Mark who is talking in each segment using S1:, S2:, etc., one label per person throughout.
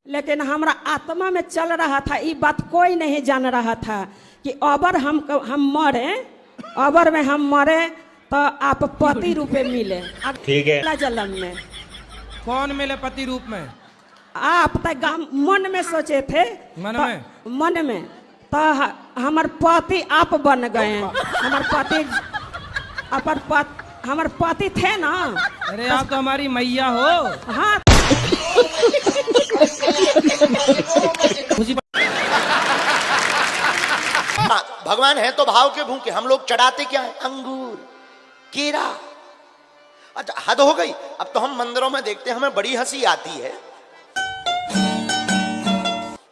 S1: लेकिन हमारा आत्मा में चल रहा था, ये बात कोई नहीं जान रहा था कि अबर हम मरे, अबर में हम मरे तो आप पति रूप में मिले।
S2: ठीक है।
S1: जन्म में
S3: कौन मिले पति रूप में?
S1: आप तो मन में सोचे थे, मन में तो हमार पति आप बन गए। हमार पति हमार पति थे ना।
S3: अरे आप तो हमारी मैया हो।
S1: हाँ।
S2: भगवान है तो भाव के भूखे, हम लोग चढ़ाते क्या है? अंगूर, केरा। अच्छा हद हो गई। अब तो हम मंदिरों में देखते हैं, हमें बड़ी हंसी आती है।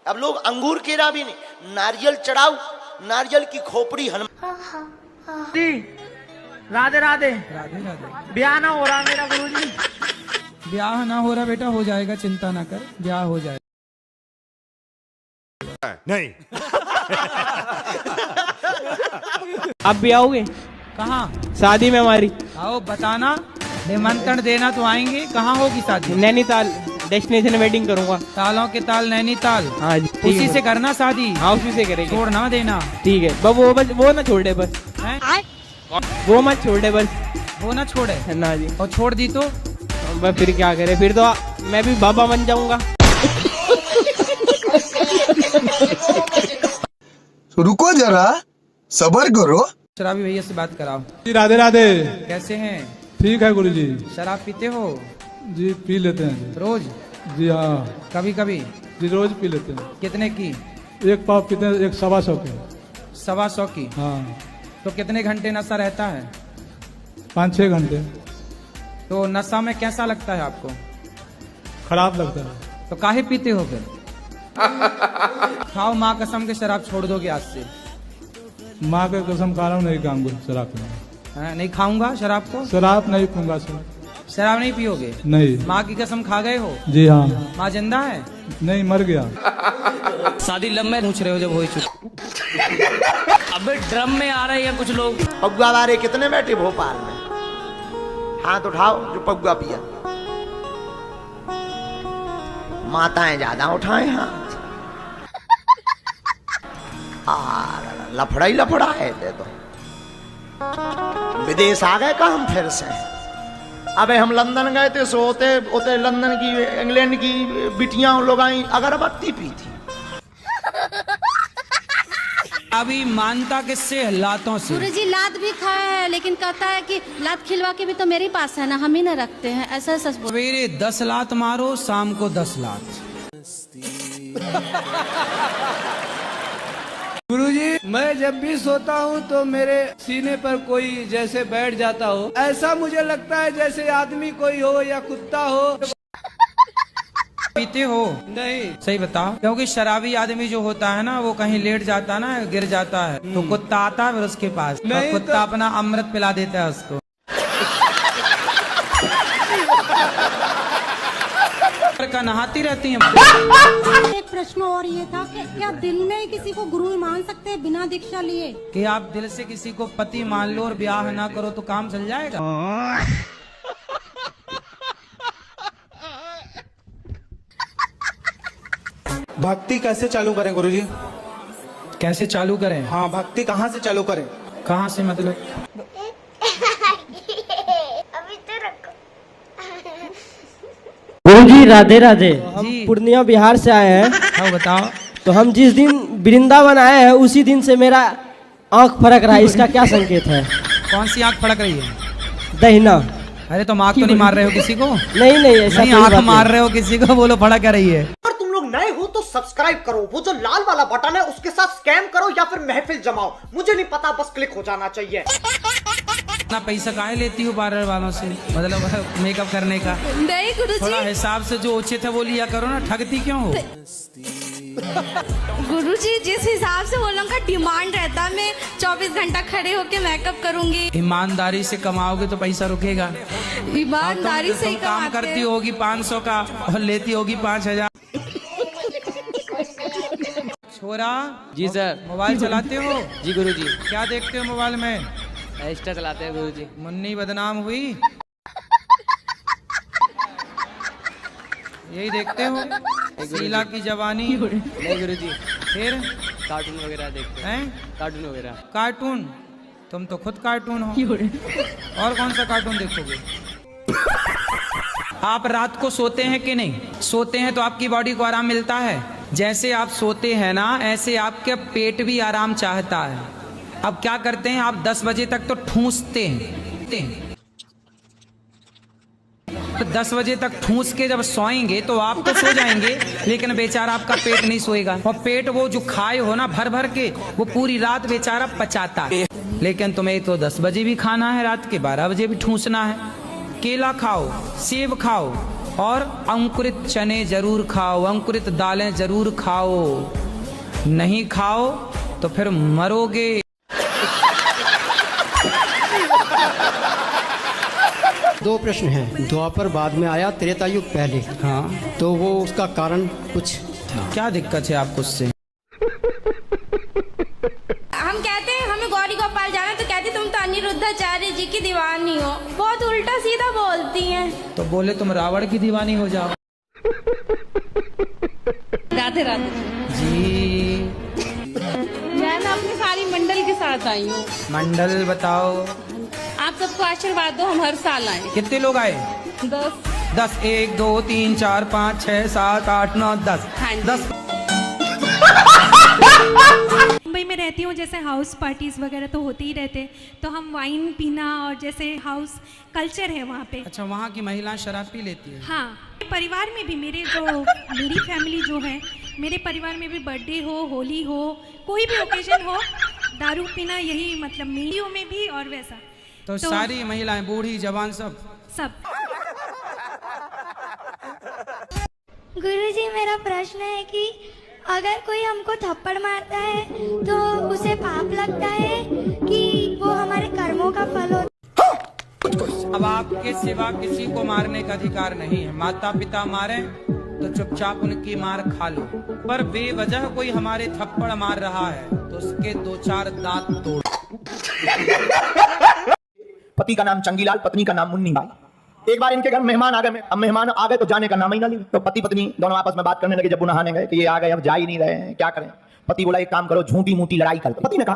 S2: अब लोग अंगूर केरा भी नहीं, नारियल चढ़ाओ, नारियल की खोपड़ी
S4: राधे राधे।
S3: राधे राधे।
S4: ब्याह ना हो रहा मेरा गुरुजी।
S3: ब्याह ना हो रहा बेटा, हो जाएगा, चिंता ना कर, ब्याह हो जाएगा।
S2: नहीं।
S4: आप भी आओगे?
S3: कहाँ?
S4: शादी में हमारी।
S3: आओ, बताना, निमंत्रण देना तो आएंगे। कहाँ होगी शादी?
S4: नैनीताल, डेस्टिनेशन वेडिंग करूंगा।
S3: तालों के ताल नैनीताल।
S4: हाँ जी।
S3: उसी से करना शादी।
S4: हाँ उसी से करेंगे।
S3: छोड़ ना देना।
S4: ठीक है। वो ना छोड़ दे बस। वो मत छोड़ दे बस।
S3: वो ना छोड़े
S4: ना जी।
S3: और छोड़ दी तो
S4: बस फिर क्या करे, फिर तो मैं भी बाबा बन जाऊंगा।
S5: रुको जरा, सबर करो।
S3: शराबी भैया से बात कराओ।
S6: जी राधे राधे।
S3: कैसे हैं?
S6: ठीक है गुरुजी।
S3: शराब पीते हो?
S6: जी पी लेते हैं
S3: रोज?
S6: जी हाँ।
S3: कभी कभी?
S6: जी रोज पी लेते हैं।
S3: कितने की?
S6: एक पाव पीते हैं, एक 125 की।
S3: 125 की?
S6: हाँ।
S3: तो कितने घंटे नशा रहता है?
S6: 5-6 घंटे।
S3: तो नशा में कैसा लगता है आपको?
S6: खराब लगता है।
S3: तो काहे पीते हो फिर? खाओ, माँ कसम के शराब छोड़ दोगे आज से?
S6: माँ के कसम खा रहा हूँ, नहीं खाऊंगा शराब पीना।
S3: नहीं खाऊंगा शराब को?
S6: शराब नहीं पीऊंगा सर।
S3: शराब नहीं पियोगे?
S6: नहीं।
S3: माँ की कसम खा गए हो?
S6: जी हाँ।
S3: माँ जिंदा है?
S6: नहीं, मर गया।
S4: शादी लव में पूछ रहे हो जब हो चुका। अबे ड्रम में आ रहे हैं कुछ लोग।
S2: पगुआ वाले कितने बैठे भोपाल में? हाथ उठाओ जो पगुआ पिया। माताएं ज्यादा उठाएं हाथ। लफड़ा ही लफड़ा है। दे दो। विदेश आ गए का हम फिर से? अबे हम लंदन गए थे, सो होते लंदन की, इंग्लैंड की बिटियां लोग आई, अगरबत्ती पी थी।
S3: अभी मानता किससे? लातों से।
S7: गुरुजी लात भी खाया है, लेकिन कहता है कि लात खिलवा के भी तो मेरे पास है ना, हम ही ना रखते हैं। ऐसा सच बोल।
S3: सवेरे 10 लात मारो, शाम को 10 लात।
S8: गुरुजी, मैं जब भी सोता हूँ तो मेरे सीने पर कोई जैसे बैठ जाता हो, ऐसा मुझे लगता है जैसे आदमी कोई हो या कुत्ता हो।
S3: पीते हो?
S8: नहीं।
S3: सही बताओ। क्योंकि शराबी आदमी जो होता है ना, वो कहीं लेट जाता है ना, गिर जाता है, तो कुत्ता आता है फिर उसके पास,
S8: नहीं
S3: तो कुत्ता अपना अमृत पिला देता है उसको। का नहाती रहती हैं।
S7: एक प्रश्न और ये था कि क्या दिल में किसी को गुरु मान सकते हैं बिना दीक्षा लिए?
S3: कि आप दिल से किसी को पति मान लो और ब्याह ना करो तो काम चल जाएगा?
S8: भक्ति कैसे चालू करें गुरुजी?
S3: कैसे चालू करें?
S8: हाँ, भक्ति कहाँ से चालू करें?
S3: कहाँ से मतलब?
S4: गुरुजी राधे राधे।
S3: हम
S4: पूर्णिया बिहार से आए हैं।
S3: हाँ बताओ।
S4: तो हम जिस दिन वृंदावन आए हैं उसी दिन से मेरा आंख फड़क रहा है, इसका क्या संकेत है?
S3: कौन सी आंख फड़क रही है?
S4: दहिना।
S3: अरे तो आंख तो नहीं मार रहे हो किसी को?
S4: नहीं नहीं, ऐसा
S3: नहीं,
S4: कोई
S3: आंख
S4: बात
S3: मार
S4: नहीं।
S3: रहे हो किसी को, बोलो फड़क क्या रही है?
S9: अगर तुम लोग नए हो तो सब्सक्राइब करो, वो जो लाल वाला बटन है उसके साथ स्कैम करो या फिर महफिल जमाओ, मुझे नहीं पता, बस क्लिक हो जाना चाहिए।
S3: इतना पैसा काहे लेती हो पार्लर वालों से, मतलब मेकअप करने का?
S7: नहीं गुरुजी।
S3: थोड़ा हिसाब से जो उचित है वो लिया करो ना, ठगती क्यों हो?
S7: गुरुजी जिस हिसाब से वो लोगों का डिमांड रहता है, मैं 24 घंटा खड़े होके मेकअप करूंगी।
S3: ईमानदारी से कमाओगे तो पैसा रुकेगा।
S7: ईमानदारी से ही
S3: काम करती होगी 500 का और लेती होगी 5000। छोरा
S4: जी सर।
S3: मोबाइल चलाते हो?
S4: जी गुरुजी।
S3: क्या देखते हो मोबाइल में?
S4: इंस्टा चलाते हैं गुरुजी।
S3: मुन्नी बदनाम हुई। यही देखते हो, शीला की जवानी।
S4: नहीं गुरुजी,
S3: फिर
S4: कार्टून वगैरह देखते हैं।
S3: हैं
S4: कार्टून वगैरह।
S3: कार्टून? तुम तो खुद कार्टून हो। और कौन सा कार्टून देखोगे? आप रात को सोते हैं कि नहीं? सोते हैं तो आपकी बॉडी को आराम मिलता है। जैसे आप सोते हैं ना, ऐसे आपके पेट भी आराम चाहता है। अब क्या करते हैं आप? 10 बजे तक तो ठूंसते हैं। तो 10 बजे तक ठूंस के जब सोएंगे तो आप तो सो जाएंगे, लेकिन बेचारा आपका पेट नहीं सोएगा। और पेट वो जो खाए हो ना भर भर के, वो पूरी रात बेचारा पचाता है। लेकिन तुम्हें तो 10 बजे भी खाना है, रात के 12 बजे भी ठूंसना है। केला खाओ, सेब खाओ, और अंकुरित चने जरूर खाओ, अंकुरित दालें जरूर खाओ। नहीं खाओ तो फिर मरोगे।
S10: दो प्रश्न हैं। द्वापर बाद में आया, त्रेता युग पहले। हाँ, तो वो उसका कारण कुछ
S3: क्या दिक्कत है आपको उससे?
S7: हम कहते हैं हमें गौरी गोपाल जाना, तो कहती तुम तो अनिरुद्धाचार्य जी की दीवानी हो। बहुत उल्टा सीधा बोलती हैं।
S3: तो बोले तुम रावण की दीवानी हो जाओ।
S7: राधे राधे
S3: जी।
S7: मैं ना अपनी सारी मंडल के साथ आई हूँ।
S3: मंडल बताओ।
S7: आप सबको आशीर्वाद दो, हम हर साल आए।
S3: कितने लोग आए? 10। 1 2 3 4 5 6 7 8 9 10।
S7: हाँ जी।
S3: 10।
S11: मुंबई में रहती हूँ, जैसे हाउस पार्टीज वगैरह तो होते ही रहते, तो हम वाइन पीना और जैसे हाउस कल्चर है वहाँ पे।
S3: अच्छा, वहाँ की महिलाएं शराब पी लेती है?
S11: हाँ, परिवार में भी मेरी फैमिली जो है, मेरे परिवार में भी बर्थडे हो, होली हो, कोई भी ओकेजन हो, दारू पीना यही मतलब मेरियों में भी और वैसा।
S3: तो सारी महिलाएं, बूढ़ी जवान सब?
S11: गुरुजी, मेरा प्रश्न है कि अगर कोई हमको थप्पड़ मारता है तो उसे पाप लगता है कि वो हमारे कर्मों का फल होता?
S3: अब आपके सिवा किसी को मारने का अधिकार नहीं है। माता पिता मारे तो चुपचाप उनकी मार खा लो, पर बेवजह कोई हमारे थप्पड़ मार रहा है तो उसके 2-4 दांत तोड़।
S2: पति का नाम चंगीलाल, पत्नी का नाम मुन्नी बाई। एक बार इनके घर मेहमान आ गए। अब मेहमान आ गए तो जाने का नाम ही ना लिए। तो पति पत्नी दोनों आपस में बात करने लगे। जब वो नहाने गए कि ये आ गए, अब जा ही नहीं रहे हैं, क्या करें? पति बोला एक काम करो, झूठी मूठी लड़ाई करते। पति ने कहा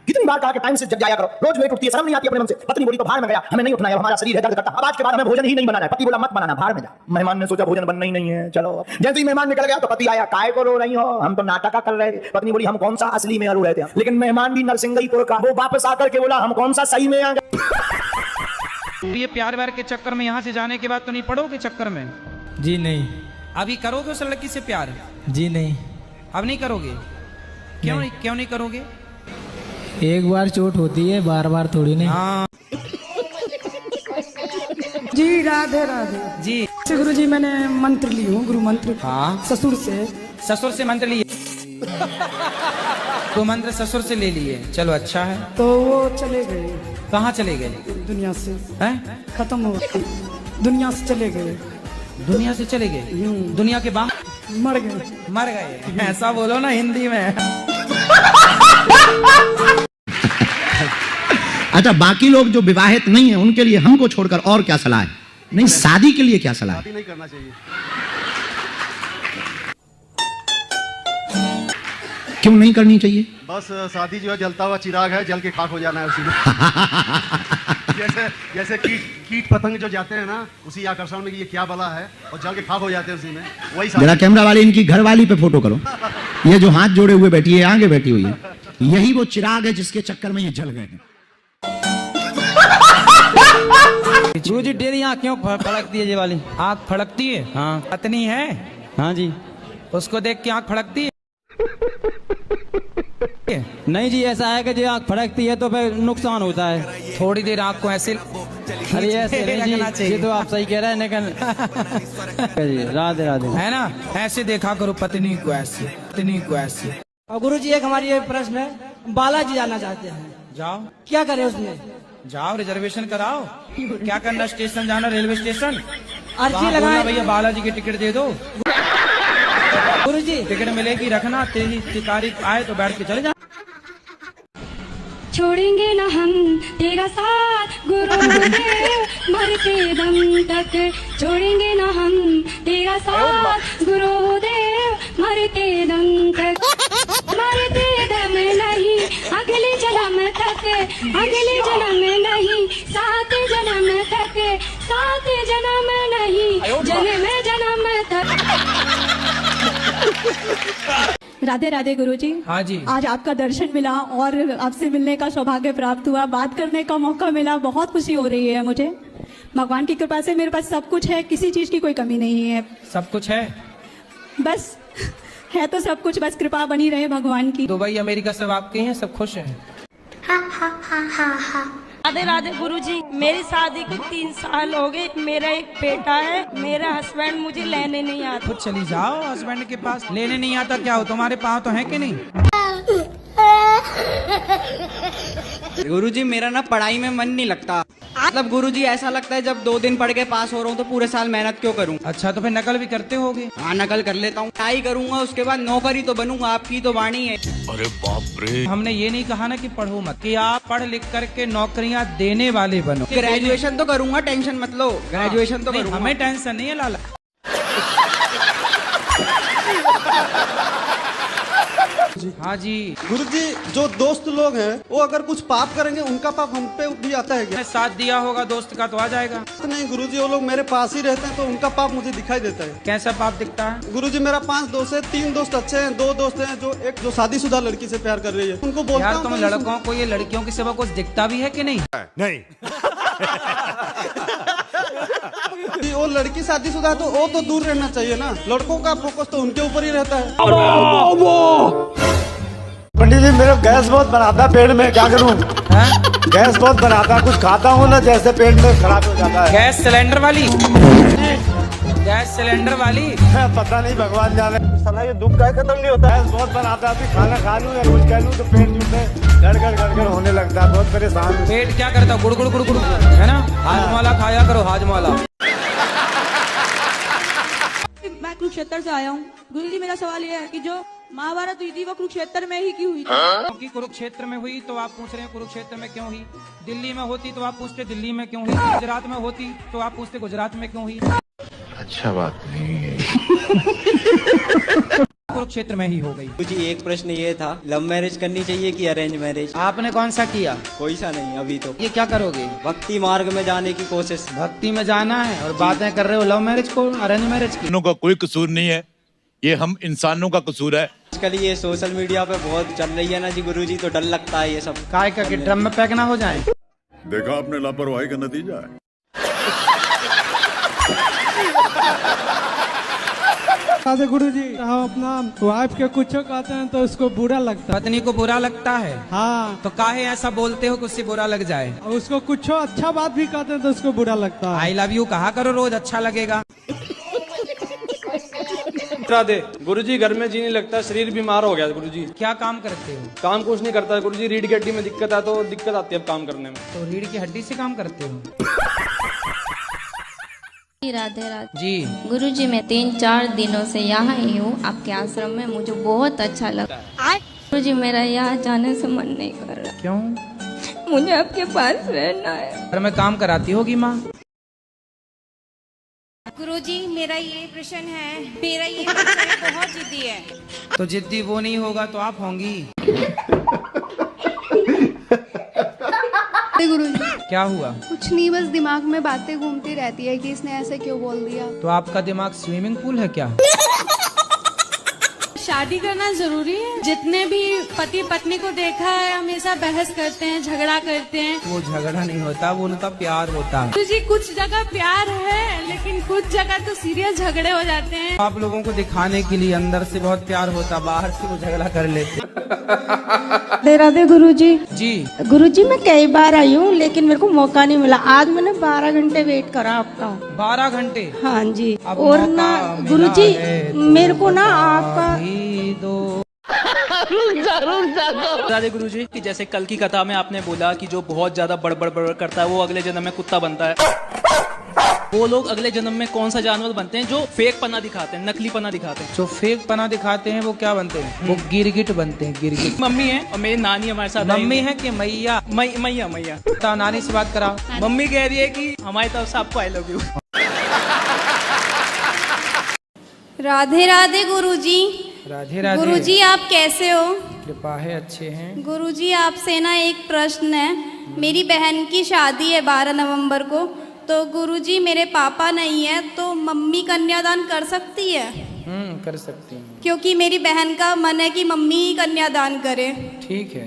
S2: कितनी बार कहा कि टाइम से जग जाया करो, रोज लेट उठती है, शर्म नहीं आती अपने मन से। पत्नी बोली तो भाड़ में गया, हमें नहीं उठना है, हमारा शरीर है दर्द करता, अब आज के बाद हमें भोजन ही नहीं बनाना है। पति बोला मत बनाना, भाड़ में जा। मेहमान ने सोचा भोजन बनना ही नहीं है, चलो। जैसे ही मेहमान निकल गया तो पति आया, काय को रो रही हो, हम तो नाटक कर रहे थे। पत्नी बोली हम कौन सा असली में रो रहे थे, लेकिन मेहमान भी नरसिंहपुर का, वो वापस आकर के बोला हम कौन सा सही में आ गए।
S3: ये प्यार व्यार के चक्कर में यहाँ से जाने के बाद तो नहीं पड़ोगे चक्कर में?
S6: जी नहीं।
S3: अभी करोगे उस लड़की से प्यार?
S6: जी नहीं।
S3: अब नहीं करोगे? क्यों नहीं करोगे?
S6: एक बार चोट होती है, बार बार थोड़ी नहीं।
S3: हाँ
S1: जी राधे राधे
S3: जी।
S1: गुरु जी, मैंने मंत्र ली हूँ, गुरु मंत्र।
S3: हाँ,
S1: ससुर से।
S3: ससुर से मंत्र लिए? तो मंत्र ससुर से ले लिए, चलो अच्छा है।
S1: तो वो चले गए।
S3: कहाँ चले गए?
S1: दुनिया से।
S3: हैं?
S1: खत्म हो गए, दुनिया से चले गए।
S3: दुनिया से चले गए? दुनिया के बाहर
S1: मर गए।
S3: मर गए, ऐसा बोलो ना हिंदी में।
S12: अच्छा, बाकी लोग जो विवाहित नहीं है उनके लिए हमको छोड़कर और क्या सलाह है? नहीं, शादी के लिए क्या सलाह है?
S10: शादी नहीं करना चाहिए।
S12: क्यों नहीं करनी चाहिए?
S10: बस शादी जो है जलता हुआ चिराग है, जल के खाक हो जाना है उसी में। जैसे कीट पतंग जो जाते हैं ना, उसी आकर्षण में कि ये क्या बला है, और जल के खाक हो जाते हैं उसी में, वही।
S12: जरा कैमरा वाले इनकी घरवाली पे फोटो करो। ये जो हाथ जोड़े हुए बैठी है, आगे बैठी हुई है, यही वो चिराग है जिसके चक्कर में ये जल गए हैं।
S3: गुरुजी, डेली आँख क्यों फड़कती है? ये वाली आँख फड़कती है? हाँ। पत्नी है? हाँ जी। उसको देख के आँख फड़कती है?
S6: नहीं जी, ऐसा है कि जो आँख फड़कती है तो फिर नुकसान होता है।
S3: थोड़ी देर आँख को ऐसे
S6: अरे ऐसे नहीं जी, ये तो आप सही कह रहे हैं, लेकिन राधे राधे
S3: है ना, ऐसे देखा करो पत्नी को, ऐसे पत्नी को ऐसे।
S1: और गुरु जी, एक हमारी ये प्रश्न है, बालाजी जाना चाहते हैं,
S3: जाओ।
S1: क्या करें उसमें?
S3: जाओ, रिजर्वेशन कराओ। क्या करना, स्टेशन जाना, रेलवे स्टेशन,
S1: अर्जी लगाए।
S3: भैया बालाजी की टिकट दे दो।
S1: गुरुजी,
S3: टिकट मिलेगी, रखना, तेरी तारीख आए तो बैठ के चले जा।
S11: छोड़ेंगे ना हम तेरा साथ गुरुदेव, मरते दम तक छोड़ेंगे ना हम तेरा साथ गुरुदेव, मरते दम तक, मरते दम नहीं अगले जन्म तक, अगले जन्म नहीं सात जन्म तक, सात जन्म नहीं जन्म जन्म तक। राधे राधे गुरुजी।
S3: हाँ जी।
S11: आज आपका दर्शन मिला और आपसे मिलने का सौभाग्य प्राप्त हुआ, बात करने का मौका मिला, बहुत खुशी हो रही है मुझे। भगवान की कृपा से मेरे पास सब कुछ है, किसी चीज की कोई कमी नहीं है।
S3: सब कुछ है,
S11: बस है तो सब कुछ, बस कृपा बनी रहे भगवान की।
S3: दुबई अमेरिका सब आपके हैं, सब खुश हैं।
S7: राधे राधे गुरुजी, मेरी शादी को 3 साल हो गए, मेरा एक बेटा है, मेरा हस्बैंड मुझे लेने नहीं आता।
S3: खुद चली जाओ हस्बैंड के पास, लेने नहीं आता क्या हो, तुम्हारे पाँव तो हैं कि नहीं?
S6: गुरुजी मेरा ना पढ़ाई में मन नहीं लगता, मतलब गुरुजी ऐसा लगता है जब 2 दिन पढ़ के पास हो रहा हूँ तो पूरे साल मेहनत क्यों करूँ।
S3: अच्छा तो फिर नकल भी करते होगे?
S6: हाँ नकल कर लेता हूँ, क्या ही करूँगा, उसके बाद नौकरी तो बनूंगा, आपकी तो वाणी है।
S12: अरे बाप रे।
S3: हमने ये नहीं कहा ना कि पढ़ो मत, कि आप पढ़ लिख करके नौकरियां देने वाले बनो।
S6: ग्रेजुएशन तो करूंगा, टेंशन मत लो, ग्रेजुएशन तो
S3: नहीं,
S6: करूंगा।
S3: हमें टेंशन नहीं है लाला। हाँ जी।
S8: गुरुजी जो दोस्त लोग हैं वो अगर कुछ पाप करेंगे उनका पाप हम पे भी आता है क्या?
S3: साथ दिया होगा दोस्त का तो आ जाएगा।
S8: नहीं गुरुजी, वो लोग मेरे पास ही रहते हैं तो उनका पाप मुझे दिखाई देता है।
S3: कैसा पाप दिखता है?
S8: गुरुजी मेरा 5 दोस्त है, 3 दोस्त अच्छे हैं, 2 दोस्त हैं जो शादीशुदा लड़की से प्यार कर रही है, उनको बोलता
S3: यार
S8: हूं
S3: तुम
S8: तो
S3: लड़कों को ये लड़कियों के सिवा कुछ दिखता भी है कि नहीं?
S12: नहीं।
S8: कि वो लड़की शादीशुदा है तो वो तो दूर रहना चाहिए ना, लड़कों का फोकस तो उनके ऊपर ही रहता है।
S13: पंडित जी मेरा गैस बहुत बनाता है पेट में, क्या करूं? गैस बहुत बनाता है, कुछ खाता हूँ ना जैसे पेट में खराब हो जाता है।
S3: गैस सिलेंडर वाली? गैस सिलेंडर वाली?
S13: पता नहीं, भगवान जाने। साला ये दुख का खत्म नहीं होता है, गैस बहुत बनाता है, अभी खाना खा लूं या कुछ कह लूं तो पेट में गड़गड़ होने लगता है, बहुत परेशान।
S3: पेट क्या करता? गुड़ गुड़ गुड़ गुड़ है ना? हाजमाला खाया करो, हाजमाला।
S11: मैं कुरुक्षेत्र से आया हूँ गुरुजी, मेरा सवाल ये है कि जो महाभारत हुई थी वो कुरुक्षेत्र में ही क्यों हुई थी?
S3: क्योंकि कुरुक्षेत्र में हुई तो आप पूछ रहे हैं कुरुक्षेत्र में क्यों हुई। दिल्ली में होती तो आप पूछते दिल्ली में क्यों हुई। गुजरात में होती तो आप पूछते गुजरात में क्यों हुई।
S12: अच्छा बात नहीं है।
S3: कुरुक्षेत्र में ही हो गई।
S6: गुरुजी एक प्रश्न ये था, लव मैरिज करनी चाहिए कि अरेंज मैरिज?
S3: आपने कौन सा किया?
S6: कोई सा नहीं अभी तो।
S3: ये क्या करोगे?
S6: भक्ति मार्ग में जाने की कोशिश।
S3: भक्ति में जाना है और बातें कर रहे हो लव मैरिज को, अरेंज मैरिज की।
S12: का कोई कसूर नहीं है, ये हम इंसानों का कसूर है।
S6: आजकल ये सोशल मीडिया पे बहुत चल रही है ना जी गुरुजी, तो डर लगता है ये सब।
S3: काय का कि ड्रम में पैक ना हो जाए।
S12: देखा आपने लापरवाही का नतीजा है।
S8: गुरुजी हम अपना वाइफ के कुछ कहते हैं तो उसको बुरा लगता है।
S3: पत्नी को बुरा लगता है?
S8: हाँ।
S3: तो काहे ऐसा बोलते हो कि उससे बुरा लग जाए?
S8: और उसको कुछ अच्छा बात भी कहते हैं तो उसको बुरा लगता है।
S3: आई लव यू कहा करो रोज, अच्छा लगेगा।
S8: राधे गुरुजी, घर में जी नहीं लगता, शरीर बीमार हो गया गुरुजी।
S3: क्या काम करते हो?
S8: काम कुछ नहीं करता गुरुजी, रीढ़ की हड्डी में दिक्कत है तो दिक्कत आती है अब काम करने में।
S3: तो रीढ़ की हड्डी से काम करते हो?
S7: राधे राधे
S3: जी।
S7: गुरुजी, मैं 3-4 दिनों से यहाँ ही हूँ आपके आश्रम में, मुझे बहुत अच्छा लगा। गुरुजी मेरा यहाँ जाने से मन नहीं कर रहा।
S3: क्यों?
S7: मुझे आपके पास रहना है।
S3: घर में काम कराती होगी माँ?
S7: गुरुजी मेरा ये प्रश्न है, मेरा ये प्रश्न बहुत जिद्दी है।
S3: तो जिद्दी वो नहीं होगा तो आप होंगी।
S11: गुरुजी
S3: क्या हुआ?
S11: कुछ नहीं, बस दिमाग में बातें घूमती रहती है कि इसने ऐसे क्यों बोल दिया।
S3: तो आपका दिमाग स्विमिंग पूल है क्या?
S11: शादी करना जरूरी है? जितने भी पति पत्नी को देखा है हमेशा बहस करते हैं, झगड़ा करते हैं।
S3: वो झगड़ा नहीं होता, वो उनका प्यार होता है।
S11: जी कुछ जगह प्यार है लेकिन कुछ जगह तो सीरियस झगड़े हो जाते हैं।
S3: आप लोगों को दिखाने के लिए अंदर से बहुत प्यार होता, बाहर से वो झगड़ा कर लेते।
S11: राधे राधे गुरुजी।
S3: जी
S11: गुरुजी मैं कई बार आई हूँ लेकिन मेरे को मौका नहीं मिला। आज मैंने 12 घंटे वेट करा आपका।
S3: 12 घंटे?
S11: हाँ जी।
S3: और
S11: ना गुरुजी मेरे को ना आपका
S6: राधे गुरुजी कि जैसे कल की कथा में आपने बोला कि जो बहुत ज्यादा बड़बड़ करता है वो अगले जन्म में कुत्ता बनता है। वो लोग अगले जन्म में कौन सा जानवर बनते हैं जो फेक पना दिखाते हैं, नकली पना दिखाते हैं?
S3: जो फेक पना दिखाते हैं वो क्या बनते हैं? वो गिरगिट बनते हैं, गिरगिट।
S6: मम्मी है और मेरी नानी हमारे साथ।
S3: मम्मी है कि मैया?
S6: मैया मैया।
S3: तो नानी से बात कराओ।
S6: मम्मी कह रही है कि हमारी तरफ से आपको I love you.
S11: Radhe Radhe Guruji.
S3: Radhe Radhe.
S11: Guruji आप कैसे हो?
S3: कृपा है, अच्छे हैं।
S11: गुरुजी आपसे ना एक प्रश्न है। मेरी बहन की शादी है 12 नवंबर को, तो गुरुजी मेरे पापा नहीं है, तो मम्मी कन्यादान कर सकती है?
S3: कर सकती हैं।
S11: क्योंकि मेरी बहन का मन है कि मम्मी ही कन्यादान करे।
S3: ठीक है।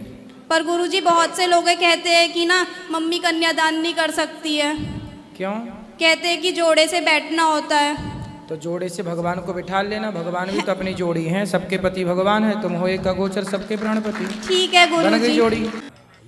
S11: पर गुरुजी बहुत से लोग कहते हैं कि ना मम्मी कन्यादान नहीं कर सकती है।
S3: क्यों?
S11: कहते हैं कि जोड़े से बैठना होता है।
S3: तो जोड़े से भगवान को बिठा लेना, भगवान भी तो अपनी जोड़ी हैं, सबके पति भगवान है, तुम हो एक अगोचर सबके प्राणपति।
S11: ठीक है गुरुजी।
S3: बन गई जोड़ी।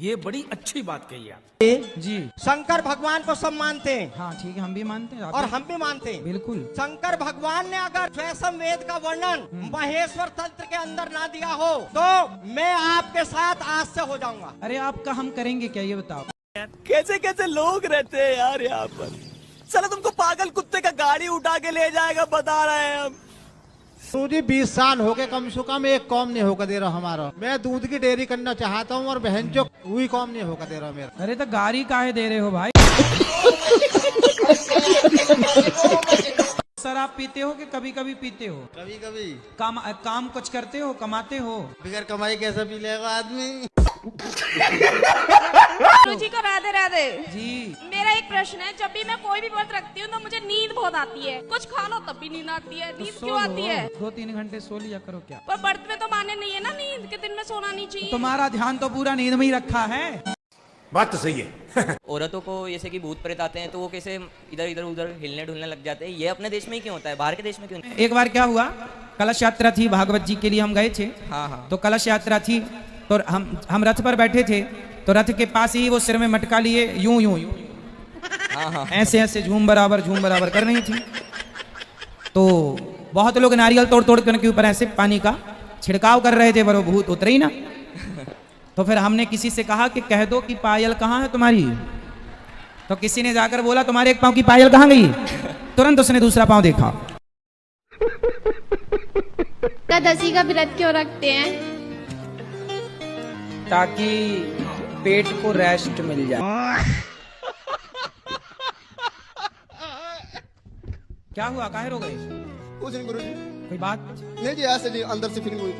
S14: ये बड़ी अच्छी बात कही आप।
S3: जी।
S14: शंकर भगवान को सब मानते हैं।
S3: हाँ ठीक है, हम भी मानते हैं।
S14: और हम भी मानते हैं।
S3: बिल्कुल।
S14: शंकर भगवान ने अगर स्वयं वेद का वर्णन महेश्वर तंत्र के अंदर ना दिया हो तो मैं आपके साथ आज से हो जाऊंगा।
S3: अरे आपका हम करेंगे क्या, ये बताओ।
S14: कैसे कैसे लोग रहते हैं यार यहाँ पर। चलो तुमको पागल कुत्ते का गाड़ी उठा के ले जाएगा, बता रहे हैं हम।
S15: जी 20 साल हो गए, कम से कम एक कॉम नहीं होकर दे रहा हमारा। मैं दूध की डेयरी करना चाहता हूँ और बहन जो वही कॉम नहीं होकर दे रहा मेरा।
S3: अरे तो गाड़ी काहे दे रहे हो भाई? सर आप पीते हो कि कभी कभी पीते हो?
S15: कभी कभी।
S3: काम कुछ करते हो, कमाते हो?
S15: बगैर कमाई कैसे पी लेगा आदमी?
S16: जी को राधे राधे।
S3: जी।
S16: मेरा एक प्रश्न है, जब भी मैं कोई भी व्रत रखती हूँ तो मुझे नींद बहुत आती है। कुछ खा लो तब भी नींद आती है। नींद क्यों आती है?
S3: 2-3 घंटे सो लिया करो। क्या
S16: पर व्रत में तो माने नहीं है ना नींद के, दिन में सोना नहीं चाहिए।
S3: तुम्हारा ध्यान तो पूरा नींद में ही रखा है।
S14: बात तो सही है।
S17: औरतों को जैसे कि भूत प्रेत आते हैं तो वो कैसे इधर इधर उधर हिलने ढुलने लग जाते हैं, ये अपने देश में ही क्यों होता है, बाहर के देश में क्यों नहीं?
S3: एक बार क्या हुआ, कलश यात्रा थी, भागवत जी के लिए हम गए थे।
S17: हाँ।
S3: तो कलश यात्रा थी, तो हम रथ पर बैठे थे, तो रथ के पास ही वो सिर में मटका लिए यूं यूं यूं
S17: हाँ।
S3: ऐसे ऐसे झूम बराबर कर रही थी। तो बहुत लोग नारियल तोड़ तोड़ के उनके ऊपर ऐसे पानी का छिड़काव कर रहे थे, पर वो भूत उतरे ही ना। तो फिर हमने किसी से कहा कि कह दो कि पायल कहाँ है तुम्हारी। तो किसी ने जाकर बोला तुम्हारे एक पांव की पायल कहाँ गई। तुरंत उसने दूसरा पांव देखा।
S7: एकादशी का व्रत क्यों रखते हैं?
S3: ताकि पेट को रेस्ट मिल जाए। क्या हुआ, काहे रो गए?
S15: कुछ नहीं गुरुजी।
S3: कोई बात
S15: नहीं जी, ऐसे जी अंदर से फीलिंग हुई।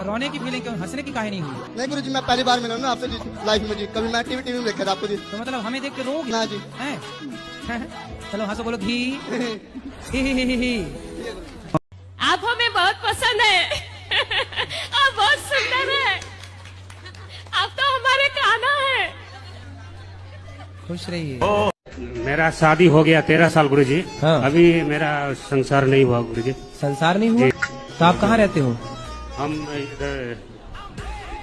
S3: रोने की फीलिंग क्यों, हंसने की काहे नहीं हुई?
S15: नहीं गुरुजी, मैं पहली बार मिला ना आपसे जी लाइफ में जी। कभी मैं टीवी में देखा था आपको जी।
S3: तो मतलब हमें देख के रोगे?
S15: ना जी।
S3: चलो हंसो, बोलो घी।
S16: आप हमें बहुत पसंद है। आप बहुत सुंदर है। आप तो हमारे कान्हा है।
S3: खुश रहिए।
S18: मेरा शादी हो गया 13 साल गुरुजी।
S3: हाँ।
S18: अभी मेरा संसार नहीं हुआ गुरुजी।
S3: संसार नहीं हुआ? तो आप कहाँ रहते हो?
S18: हम इधर।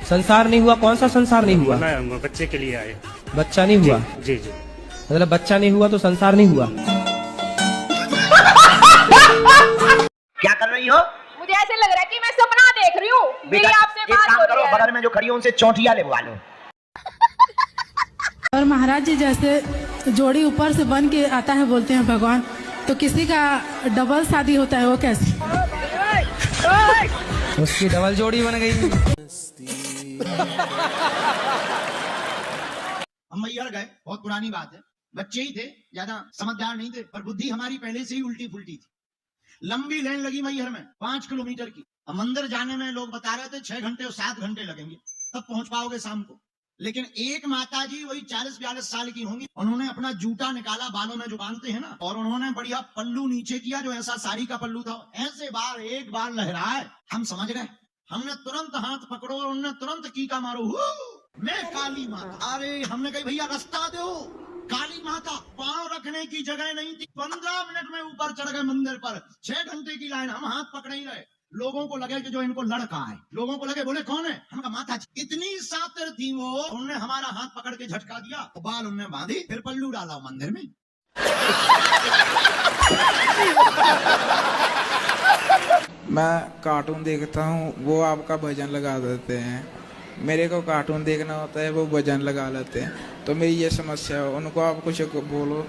S3: संसार नहीं हुआ? कौन सा संसार नहीं हुआ?
S18: बच्चे के लिए आए।
S3: बच्चा नहीं हुआ?
S18: जी जी।
S3: मतलब बच्चा नहीं हुआ तो संसार नहीं हुआ।
S2: क्या कर रही हो?
S16: मुझे ऐसे लग रहा है कि मैं सपना देख रही हूँ। मेरी आपसे बात हो रही है।
S2: बगल में जो खड़ी हो उनसे चौंटिया लेवा लो।
S19: और महाराज जी जैसे जोड़ी ऊपर से बन के आता है बोलते हैं भगवान, तो किसी का डबल शादी होता है वो कैसे?
S3: उसकी डबल जोड़ी बन गई।
S12: हम मैहर गए, बहुत पुरानी बात है, बच्चे ही थे, ज्यादा समझदार नहीं थे, पर बुद्धि हमारी पहले से ही उल्टी फुल्टी थी। लंबी लाइन लगी मैहर में 5 किलोमीटर की। मंदिर जाने में लोग बता रहे थे 6 घंटे और 7 घंटे लगेंगे, तब पहुंच पाओगे शाम को। लेकिन एक माता जी वही 40-42 साल की होंगी, उन्होंने अपना जूता निकाला, बालों में जो बांधते हैं ना, और उन्होंने बढ़िया पल्लू नीचे किया, जो ऐसा साड़ी का पल्लू था, ऐसे बार एक बार लहराए। हम समझ गए, हमने तुरंत हाथ पकड़ो और उन्होंने तुरंत कीका मारो, मैं काली माता। अरे हमने कही भैया रास्ता दो, काली माता। पांव रखने की जगह नहीं थी। 15 मिनट में ऊपर चढ़ गए मंदिर पर। 6 घंटे की लाइन, हम हाथ पकड़ ही रहे। लोगों को लगे कि जो इनको लड़का है, लोगों को लगे, बोले कौन है? हम कहा माता जी। इतनी सातिर थी वो, उन्होंने हमारा हाथ पकड़ के झटका दिया, बाल उन्होंने बांधी, फिर पल्लू डाला मंदिर में।
S20: मैं कार्टून देखता हूँ, वो आपका भजन लगा देते हैं। मेरे को कार्टून देखना होता है, वो भजन लगा लेते हैं। तो मेरी ये समस्या है, उनको आप कुछ बोलो।